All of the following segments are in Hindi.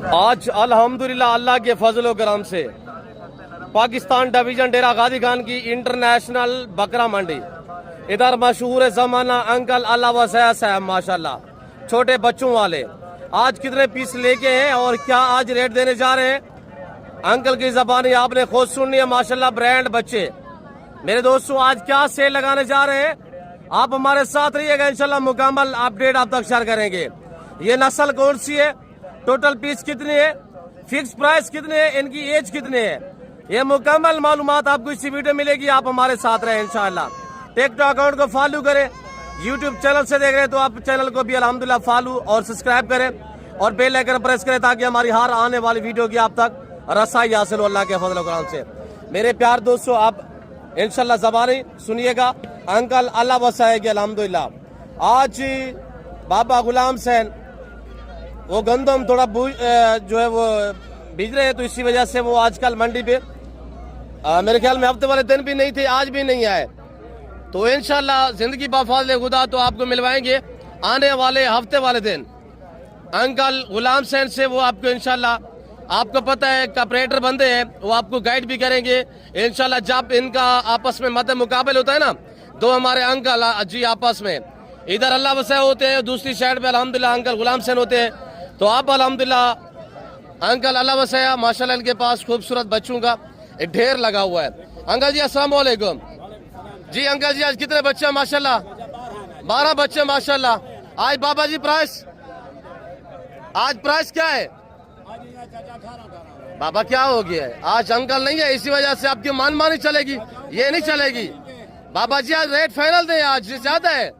आज अल्हम्दुलिल्लाह अल्लाह के फजल करम से पाकिस्तान डिवीजन डेरा गाजी खान की इंटरनेशनल बकरा मंडी, इधर मशहूर जमाना अंकल अल्लाह वसया साहब माशाल्लाह, छोटे बच्चों वाले आज कितने पीस लेके हैं और क्या आज रेट देने जा रहे हैं। अंकल की जबानी आपने खुद सुननी है माशाल्लाह, ब्रांड बच्चे। मेरे दोस्तों आज क्या सेल लगाने जा रहे हैं, आप हमारे साथ रहिएगा, इंशाल्लाह मुकम्मल अपडेट आप तक शेयर करेंगे। ये नस्ल कौन सी है, टोटल पीस कितने है, फिक्स प्राइस कितने है, इनकी एज कितने है, ये मुकम्मल मालूमात आपको इसी वीडियो मिलेगी। आप हमारे साथ रहे इंशाल्लाह। टिकटॉक अकाउंट को फॉलो करें, यूट्यूब चैनल से देख रहे हैं तो आप चैनल को भी अल्हम्दुलिल्लाह फॉलो और सब्सक्राइब करें और बेल आइकन प्रेस करें ताकि हमारी हर आने वाली वीडियो की आप तक रसाई हासिल हो अल्लाह के फजल और करम से। मेरे प्यार दोस्तों आप इंशाल्लाह ज़बानी सुनिएगा, अंकल अल्लाह वसाएगी अल्हम्दुलिल्लाह। आज बाबा गुलाम सैन वो गंदम थोड़ा जो है वो बीज रहे हैं, तो इसी वजह से वो आजकल मंडी पे मेरे ख्याल में हफ्ते वाले दिन भी नहीं थे, आज भी नहीं आए। तो इंशाल्लाह जिंदगी बाफाज़िल खुदा तो आपको मिलवाएंगे आने वाले हफ्ते वाले दिन। अंकल गुलाम सैन से वो आपको इंशाल्लाह, आपको पता है कॉपरेटर बंदे हैं, वो आपको गाइड भी करेंगे इंशाल्लाह। जब इनका आपस में मत मुकाबले होता है ना, दो हमारे अंकल जी आपस में, इधर अल्लाह वसा होते हैं, दूसरी साइड पे अल्हम्दुलिल्लाह अंकल गुलाम सैन होते हैं। तो आप अल्हम्दुलिल्लाह अंकल अल्लाह वसाया माशाल्लाह, इनके पास खूबसूरत बच्चों का एक ढेर लगा हुआ है। अंकल जी अस्सलाम वालेकुम। जी अंकल जी आज कितने बच्चे हैं माशाल्लाह? 12 बच्चे माशाल्लाह। आज बाबा जी प्राइस, आज प्राइस क्या है बाबा, क्या हो गया है? आज अंकल नहीं है, इसी वजह से आपकी मनमानी चलेगी, ये नहीं चलेगी। बाबा जी आज रेट फाइनल दे, आज ज्यादा है।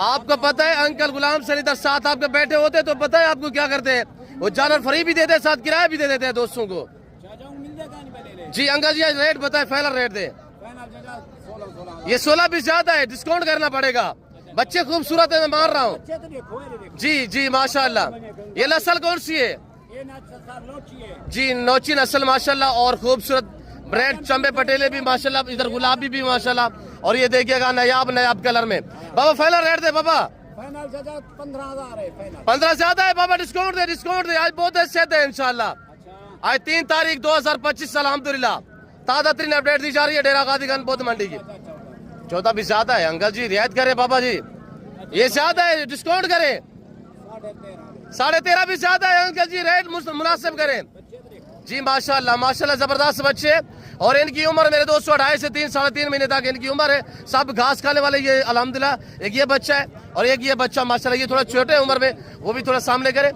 आपको पता है अंकल गुलाम से इधर साथ आपके बैठे होते तो पता है आपको क्या करते हैं, वो जानवर फ्री भी देते हैं, साथ किराया भी दे देते हैं दोस्तों को। जी अंकल जी आज रेट बताए, फाइनल रेट दे। ये 16 भी ज्यादा है, डिस्काउंट करना पड़ेगा। बच्चे खूबसूरत है, मैं मान रहा हूँ। जी जी माशाल्लाह। ये नस्ल कौन सी है? जी नौची नस्ल माशाल्लाह, और खूबसूरत ब्रेड चंबे पटेले भी माशाल्लाह, इधर गुलाबी भी माशाल्लाह, और ये देखिएगा नयाब नयाब कलर में। बाबा फाइनल रेट दे बाबा। 15,000 है। 15 ज्यादा है बाबा, डिस्काउंट दे, डिस्काउंट दे। आज बहुत हैसियत है इंशाल्लाह। आज 3 तारीख 2025 अल्हम्दुलिल्लाह ताज़ा तरीन अपडेट दी जा रही है डेरा गाजी खान बौद्ध मंडी की। 14 भी ज्यादा है अंकल जी, रियायत करे बाबा जी, ये ज्यादा है, डिस्काउंट करे। 13.5 भी ज्यादा है अंकल जी, रेट मुनासिब करें। जी माशाल्लाह माशाल्लाह जबरदस्त बच्चे, और इनकी उम्र मेरे दोस्तों 2.5 से 3 साढ़े 3 महीने तक इनकी उम्र है। सब घास खाने वाले ये अल्हम्दुलिल्लाह। एक ये बच्चा है और एक ये बच्चा माशाल्लाह, ये थोड़ा छोटे उम्र में, वो भी थोड़ा सामने करे।